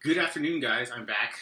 Good afternoon, guys. I'm back.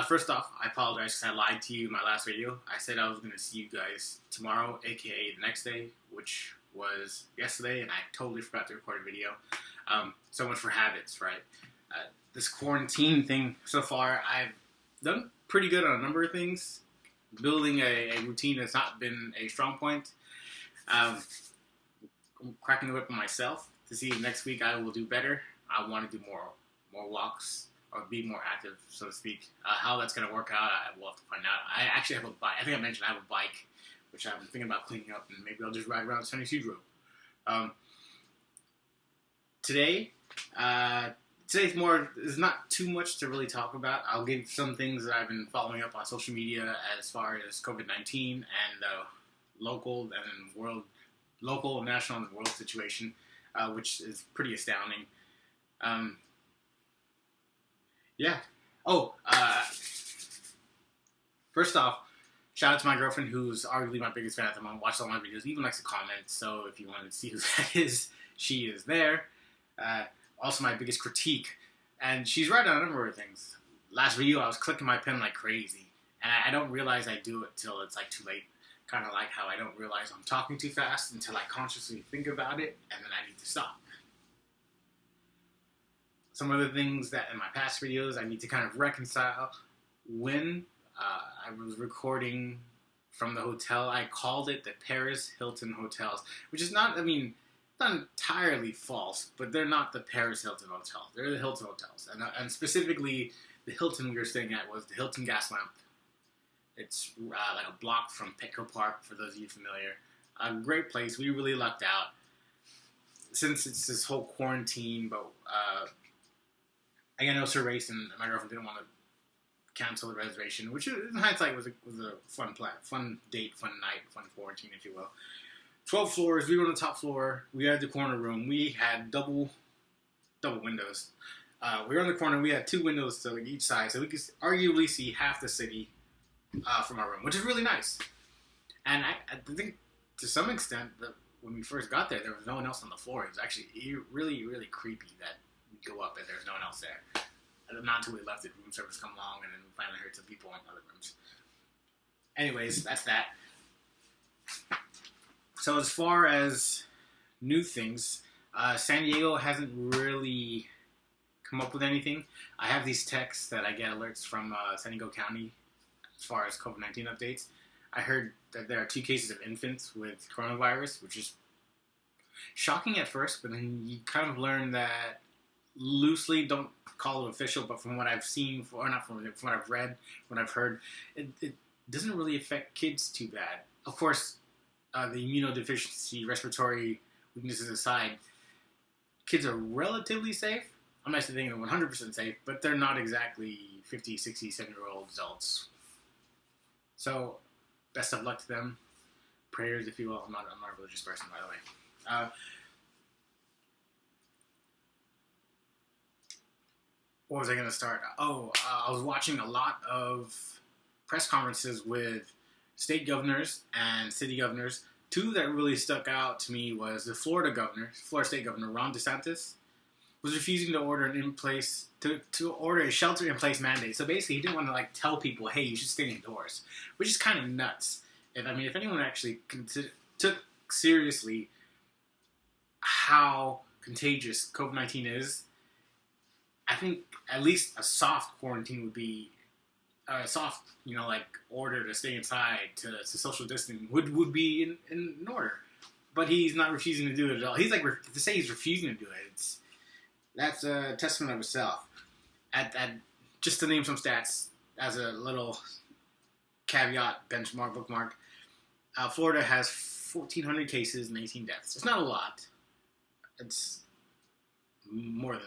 First off, I apologize because I lied to you in my last video. I said I was going to see you guys tomorrow, aka the next day, which was yesterday, and I totally forgot to record a video. So much for habits, right? This quarantine thing, so far, I've done pretty good on a number of things. Building a routine has not been a strong point. I'm cracking the whip on myself to see if next week I will do better. I want to do more walks or be more active, so to speak. How that's going to work out, I will have to find out. I actually have a bike. I think I mentioned I have a bike, which I'm thinking about cleaning up, and maybe I'll just ride around Sunny Seed Road. Today's there's not too much to really talk about. I'll give some things that I've been following up on social media as far as COVID-19 and local, national, and world situation, which is pretty astounding. Yeah. Oh, first off, shout out to my girlfriend, who's arguably my biggest fan at the moment. Watches all my videos, even likes to comment. So if you want to see who that is, she is there. Also, my biggest critique, and she's right on a number of things. Last video, I was clicking my pen like crazy, and I don't realize I do it till it's like too late. Kind of like how I don't realize I'm talking too fast until I consciously think about it, and then I need to stop. Some other things that in my past videos I need to kind of reconcile. When I was recording from the hotel, I called it the Paris Hilton Hotels, which is not entirely false, but they're not the Paris Hilton Hotels. They're the Hilton Hotels, and specifically the Hilton we were staying at was the Hilton Gaslamp. It's like a block from Petco Park, for those of you familiar. A great place. We really lucked out. Since it's this whole quarantine, but I got no race, and my girlfriend didn't want to cancel the reservation, which in hindsight was a fun plan, fun date, fun night, fun quarantine, if you will. 12 floors. We were on the top floor. We had the corner room. We had double windows. We were on the corner. We had two windows to each side, so we could arguably see half the city from our room, which is really nice. And I think to some extent that when we first got there was no one else on the floor. It was actually really, really creepy that we'd go up and there's no one else there. And not until we left did room service come along, and then we finally heard some people in other rooms. Anyways, that's that. So as far as new things, San Diego hasn't really come up with anything. I have these texts that I get alerts from San Diego County as far as COVID-19 updates. I heard that there are 2 cases of infants with coronavirus, which is shocking at first, but then you kind of learn that loosely, don't call it official, but from what I've seen, from what I've read, what I've heard, it doesn't really affect kids too bad. Of course, the immunodeficiency, respiratory weaknesses aside, kids are relatively safe. I'm not saying they're 100% safe, but they're not exactly 50, 60, 70-year-old adults. So, best of luck to them. Prayers, if you will. I'm not a religious person, by the way. What was I going to start? I was watching a lot of press conferences with state governors and city governors. 2 that really stuck out to me was the Florida State Governor, Ron DeSantis, was refusing to order to order a shelter-in-place mandate. So basically, he didn't want to tell people, "Hey, you should stay indoors," which is kind of nuts. If anyone actually took seriously how contagious COVID-19 is, I think at least a soft quarantine would be a soft, order to stay inside, to social distancing would be in order. But he's not refusing to do it at all. He's to say he's refusing to do it, that's a testament of itself. Just to name some stats as a little caveat, bookmark, Florida has 1,400 cases and 18 deaths. It's not a lot. It's more than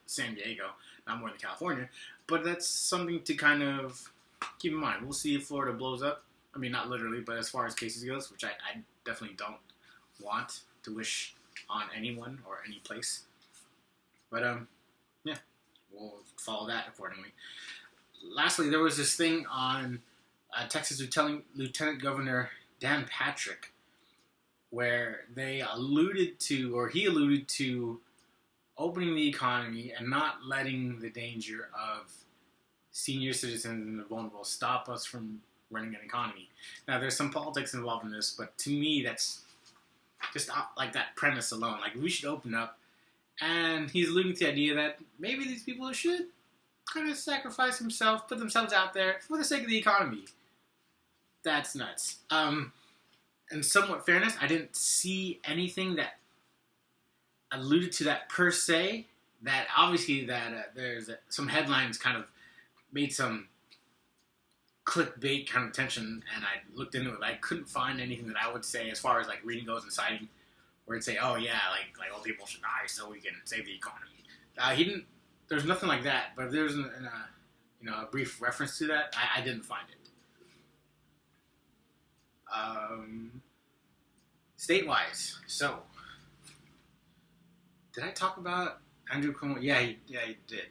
San Diego, not more than California, but that's something to kind of keep in mind. We'll see if Florida blows up. I mean, not literally, but as far as cases goes, which I definitely don't want to wish on anyone or any place. But, yeah, we'll follow that accordingly. Lastly, there was this thing on Texas Lieutenant Governor Dan Patrick where he alluded to opening the economy and not letting the danger of senior citizens and the vulnerable stop us from running an economy. Now, there's some politics involved in this, but to me, that's just like that premise alone. Like, we should open up, and he's alluding to the idea that maybe these people should kind of sacrifice themselves, put themselves out there for the sake of the economy. That's nuts. In somewhat fairness, I didn't see anything that alluded to that per se. That obviously that there's some headlines kind of made some clickbait kind of attention, and I looked into it. But I couldn't find anything that I would say as far as like reading goes and citing, where it'd say, "Oh yeah, like old people should die so we can save the economy." He didn't. There's nothing like that. But if there's a brief reference to that, I didn't find it. State-wise, so did I talk about Andrew Cuomo? Yeah, he did.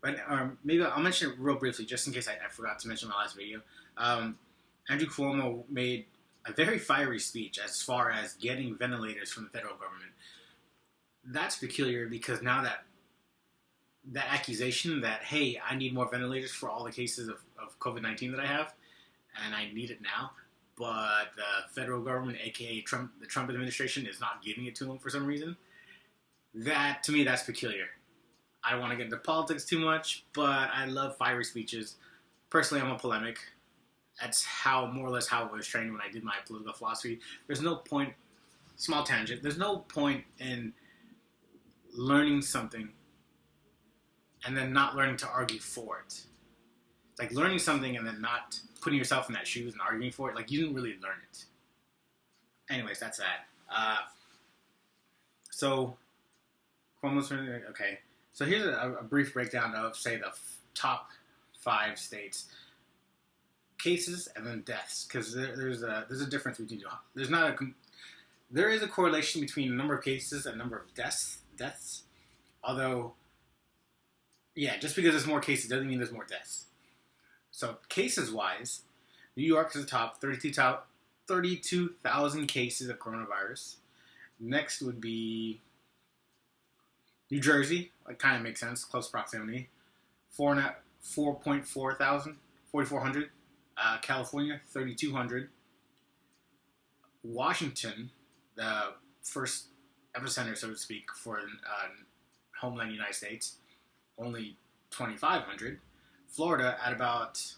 But maybe I'll mention it real briefly, just in case I forgot to mention in my last video. Andrew Cuomo made a very fiery speech as far as getting ventilators from the federal government. That's peculiar because now that accusation that, hey, I need more ventilators for all the cases of COVID-19 that I have, and I need it now, but the federal government, aka the Trump administration, is not giving it to him for some reason. That, to me, that's peculiar. I don't want to get into politics too much, but I love fiery speeches. Personally, I'm a polemic. That's more or less how I was trained when I did my political philosophy. There's no point, small tangent, there's no point in learning something and then not learning to argue for it. Like learning something and then not putting yourself in that shoes and arguing for it, like you didn't really learn it. Anyways, that's that. So, Cuomo's okay. So here's a brief breakdown of, say, the top 5 states cases and then deaths, because there's a difference between there is a correlation between the number of cases and number of deaths. Although, yeah, just because there's more cases doesn't mean there's more deaths. So cases-wise, New York is the top, 32,000 cases of coronavirus. Next would be New Jersey. It kind of makes sense, close proximity. 4,400. California, 3,200. Washington, the first epicenter, so to speak, for homeland United States, only 2,500. Florida at about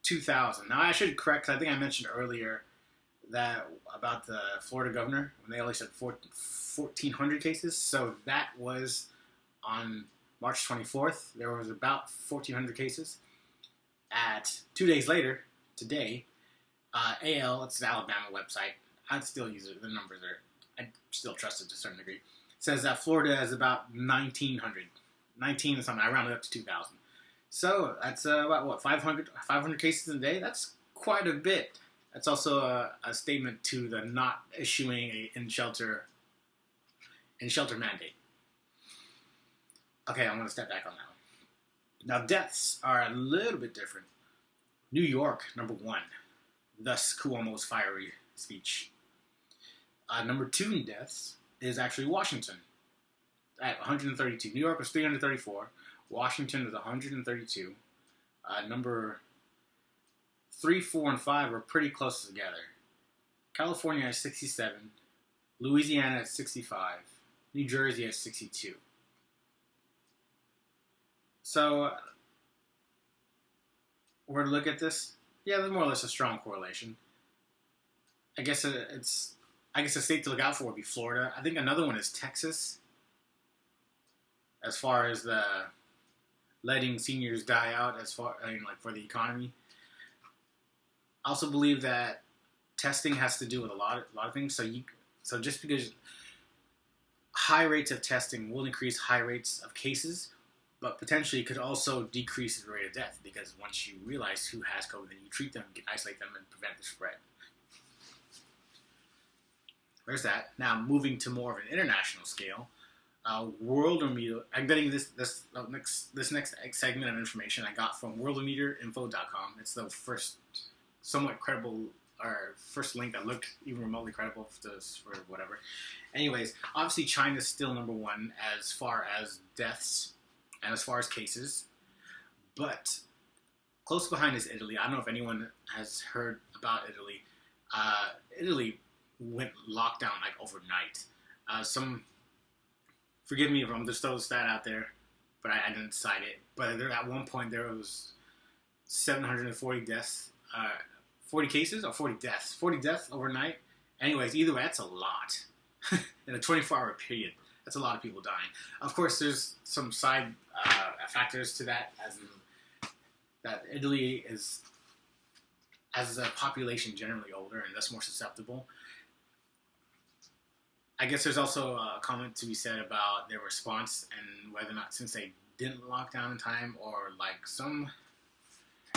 2,000. Now I should correct, I think I mentioned earlier that about the Florida governor when they only said 1,400 cases. So that was on March 24th. There was about 1,400 cases. At 2 days later, today, AL, it's an Alabama website. I'd still use it. The numbers I still trust it to a certain degree. Says that Florida is about 1,900. 19 or something. I rounded up to 2,000. So that's about 500 cases a day. That's quite a bit. That's also a statement to the not issuing a in-shelter mandate. Okay, I'm going to step back on that one. Now, deaths are a little bit different. New York, number 1. Thus, Cuomo's fiery speech. Number 2 in deaths is actually Washington at 132. New York was 334. Washington was 132. Number 3, 4, and 5 are pretty close together. California has 67. Louisiana has 65. New Jersey has 62. So, where to look at this? Yeah, there's more or less a strong correlation. I guess a state to look out for would be Florida. I think another one is Texas. As far as the letting seniors die out, for the economy. I also believe that testing has to do with a lot of things. So just because high rates of testing will increase high rates of cases, but potentially could also decrease the rate of death, because once you realize who has COVID, then you treat them, isolate them, and prevent the spread. There's that. Now moving to more of an international scale. Worldometer. I'm getting this next segment of information I got from worldometerinfo.com. It's the first somewhat credible or first link that looked even remotely credible for whatever. Anyways, obviously China's still number one as far as deaths and as far as cases, but close behind is Italy. I don't know if anyone has heard about Italy. Italy went lockdown like overnight. Forgive me if I'm just throwing a stat out there, but I didn't cite it. But at one point there was 740 deaths, 40 cases or 40 deaths, 40 deaths overnight. Anyways, either way, that's a lot in a 24-hour period. That's a lot of people dying. Of course, there's some side factors to that, as in that Italy is, as a population, generally older and thus more susceptible. I guess there's also a comment to be said about their response and whether or not, since they didn't lock down in time, or like some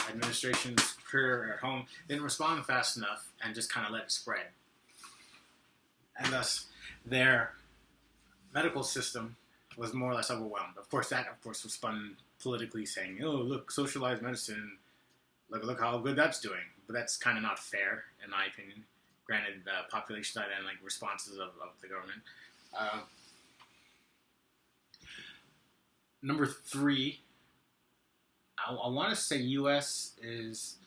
administrations here at home didn't respond fast enough and just kind of let it spread. And thus, their medical system was more or less overwhelmed. Of course, was spun politically, saying, "Oh, look, socialized medicine. Look how good that's doing." But that's kind of not fair, in my opinion. Granted, population side and like responses of the government. Number 3, I want to say U.S. is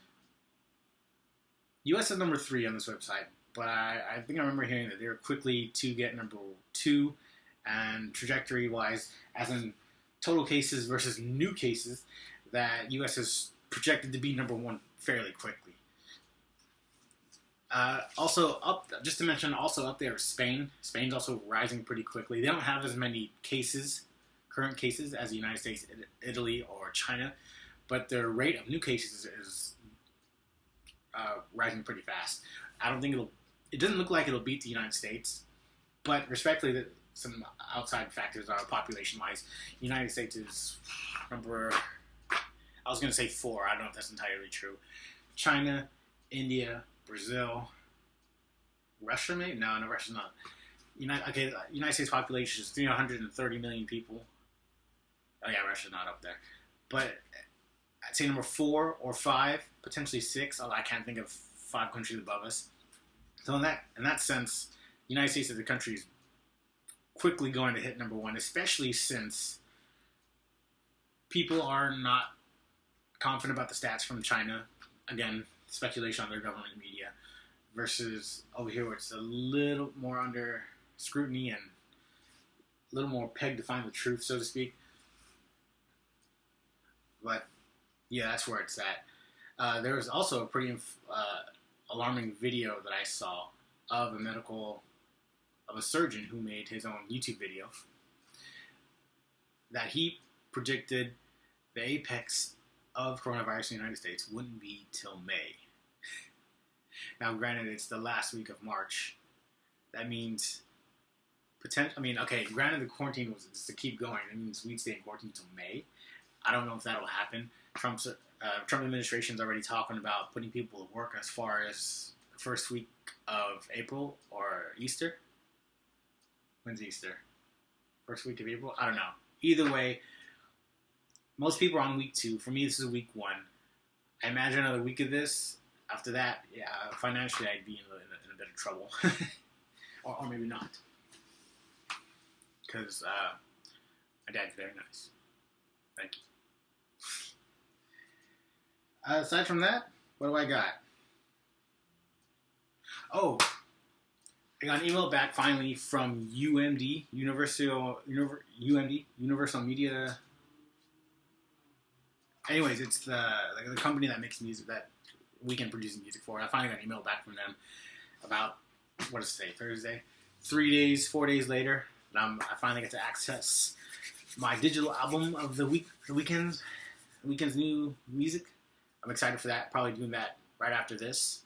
number 3 on this website, but I think I remember hearing that they're quickly to get number 2, and trajectory-wise, as in total cases versus new cases, that U.S. is projected to be number 1 fairly quickly. Also up there is Spain. Spain's also rising pretty quickly. They don't have as many current cases, as the United States, Italy, or China, but their rate of new cases is rising pretty fast. It doesn't look like it'll beat the United States, but respectfully, some outside factors are population-wise. The United States is number, I was going to say 4. I don't know if that's entirely true. China, India, Brazil, Russia, maybe? No, Russia's not. United States population is 330 million people. Oh yeah, Russia's not up there. But I'd say number 4 or 5, potentially 6, although I can't think of 5 countries above us. So in that sense, the United States as a country is quickly going to hit number 1, especially since people are not confident about the stats from China. Again, speculation on their government media, versus over here where it's a little more under scrutiny and a little more pegged to find the truth, so to speak. But yeah, that's where it's at. There was also a pretty alarming video that I saw of a surgeon who made his own YouTube video that he predicted the apex of coronavirus in the United States wouldn't be till May. Now, granted, it's the last week of March. That means granted the quarantine was to keep going. It means we'd stay in quarantine until May. I don't know if that'll happen. Trump administration is already talking about putting people to work as far as the first week of April or Easter. When's Easter? First week of April? I don't know. Either way, most people are on week 2. For me, this is week 1. I imagine another week of this. After that, yeah, financially, I'd be in a bit of trouble. or maybe not. Because my dad's very nice. Thank you. Aside from that, what do I got? Oh, I got an email back finally from UMD, Universal Media. Anyways, it's the company that makes music, that Weekend produces music for. I finally got an email back from them about, what is today, Thursday? 4 days later, I finally get to access my digital album of the Weekend's new music. I'm excited for that. Probably doing that right after this.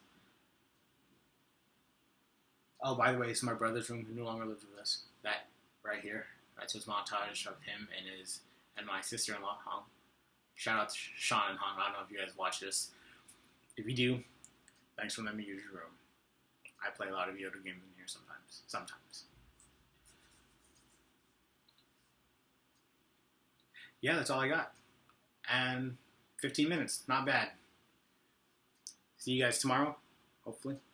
Oh, by the way, it's my brother's room who no longer lives with us. That right here. That's his montage of him and my sister-in-law, Hong. Shout out to Sean and Hong. I don't know if you guys watch this. If you do, thanks for letting me use your room. I play a lot of video games in here sometimes. Yeah, that's all I got. And 15 minutes, not bad. See you guys tomorrow. hopefully.